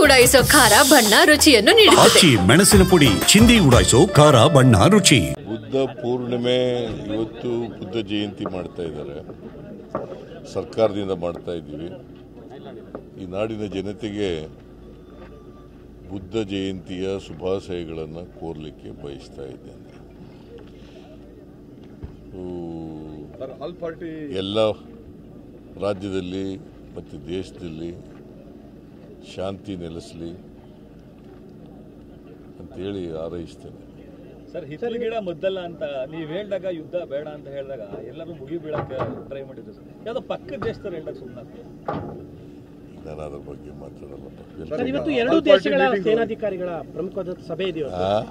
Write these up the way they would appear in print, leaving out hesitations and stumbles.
ಉಡಾಯಿಸೋ ಖಾರ ಬಣ್ಣ ರುಚಿಯನ್ನು ನೀಡುತ್ತದೆ. ಮೆಣಸಿನ ಪುಡಿ ಚಿಂದಿ ಉಡಾಯಿಸೋ ಖಾರ ಬಣ್ಣ ರುಚಿ. ಬುದ್ಧ ಪೂರ್ಣಿಮೆ ಇವತ್ತು ಬುದ್ಧ ಜಯಂತಿ ಮಾಡ್ತಾ ಇದ್ದಾರೆ. ಸರ್ಕಾರದಿಂದ ಮಾಡ್ತಾ ಇದ್ದೀವಿ. ಈ ನಾಡಿನ ಜನತೆಗೆ ಬುದ್ಧ ಜಯಂತಿಯ ಶುಭಾಶಯಗಳನ್ನು ಕೋರಲಿಕ್ಕೆ ಬಯಸ್ತಾ ಇದ್ದೇನೆ. ಎಲ್ಲ ರಾಜ್ಯದಲ್ಲಿ ಮತ್ತು ದೇಶದಲ್ಲಿ ಶಾಂತಿ ನೆಲೆಸಲಿ ಅಂತೇಳಿ ಹಾರೈಸ್ತೇನೆ. ಸರ್, ಹಿತ್ತಲ ಗಿಡ ಮದ್ದಲ್ಲ ಅಂತ ನೀವು ಹೇಳಿದಾಗ ಯುದ್ಧ ಬೇಡ ಅಂತ ಹೇಳಿದಾಗ ಎಲ್ಲರೂ ಮುಗಿ ಬೀಳಕ್ಕೆ ಟ್ರೈ ಮಾಡಿದ್ರು ಸರ್. ಯಾವುದೋ ಪಕ್ಕದ ದೇಶದವ್ರು ಹೇಳಿದಾಗ ಸುಮ್ಮನೆ ನಾನು ಅದ್ರ ಬಗ್ಗೆ ಮಾತಾಡಲ್ಲ. ಇವತ್ತು ಎರಡು ದೇಶಗಳ ಸೇನಾಧಿಕಾರಿಗಳ ಪ್ರಮುಖವಾದ ಸಭೆ ಇದೆ.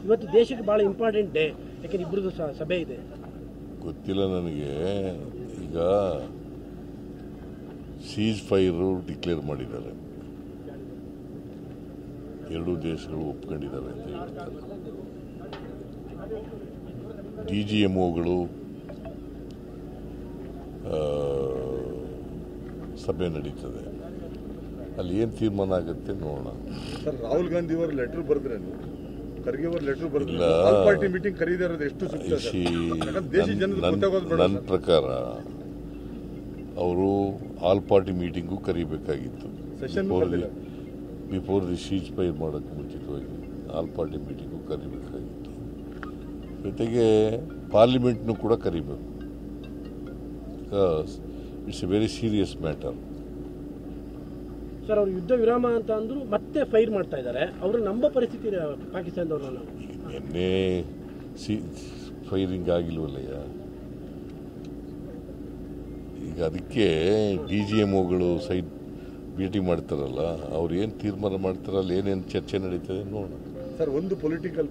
ಇವತ್ತು ದೇಶಕ್ಕೆ ಬಹಳ ಇಂಪಾರ್ಟೆಂಟ್ ಡೇ, ಯಾಕಂದ್ರೆ ಇಬ್ಬರದು ಸಭೆ ಇದೆ. ಗೊತ್ತಿಲ್ಲ ನನಗೆ. ಈಗ ಸೀಸ್ ಫೈರು ಡಿಕ್ಲೇರ್ ಮಾಡಿದ್ದಾರೆ, ಎರಡೂ ದೇಶಗಳು ಒಪ್ಕೊಂಡಿದ್ದಾರೆ ಅಂತ ಹೇಳ್ತಾರೆ. DGMOಗಳು ಸಭೆ ನಡೀತದೆ, ಅಲ್ಲಿ ಏನು ತೀರ್ಮಾನ ಆಗುತ್ತೆ ನೋಡೋಣ. ಸರ್, ರಾಹುಲ್ ಗಾಂಧಿ ಅವರು ಲೆಟರ್ ಬರೆದ್ರೆ ಖರ್ಗೆ ಅವರು ಲೆಟರ್ ಬರೆದಿಲ್ಲ. ಪಾರ್ಟಿ ಮೀಟಿಂಗ್ ಕರೀದಿರೋದು ಎಷ್ಟು ನನ್ನ ಪ್ರಕಾರ ಅವರು ಆಲ್ ಪಾರ್ಟಿ ಮೀಟಿಂಗು ಕರಿಬೇಕಾಗಿತ್ತು. ಬಿಫೋರ್ ದಿ ಸೀಜ್ ಫೈರ್ ಮಾಡೋಕ್ಕೆ ಮುಂಚಿತವಾಗಿ ಆಲ್ ಪಾರ್ಟಿ ಮೀಟಿಂಗು ಕರಿಬೇಕಾಗಿತ್ತು. ಜೊತೆಗೆ ಪಾರ್ಲಿಮೆಂಟ್ನು ಕೂಡ ಕರಿಬೇಕು. Because it's A very serious matter. Sir, ಅವರು ಯುದ್ಧ ವಿರಾಮ ಅಂತ ಅಂದ್ರು ಮತ್ತೆ ಫೈರ್ ಮಾಡ್ತಾ ಇದ್ದಾರೆ. ಅವರು ನಂಬೋ ಪರಿಸ್ಥಿತಿ ಪಾಕಿಸ್ತಾನದವ್ರನ್ನ. ನಿನ್ನೆ ಫೈರಿಂಗ್ ಆಗಿಲ್ವಲ್ಲಯ್ಯ. ಈಗ ಅದಕ್ಕೆ DGMOಗಳು ಸೈಡ್ ಭೇಟಿ ಮಾಡ್ತಾರಲ್ಲ, ಅವ್ರು ಏನು ತೀರ್ಮಾನ ಮಾಡ್ತಾರಲ್ಲ, ಏನೇನು ಚರ್ಚೆ ನಡೀತದೆ ನೋಡೋಣ. ಸರ್, ಒಂದು ಪೊಲಿಟಿಕಲ್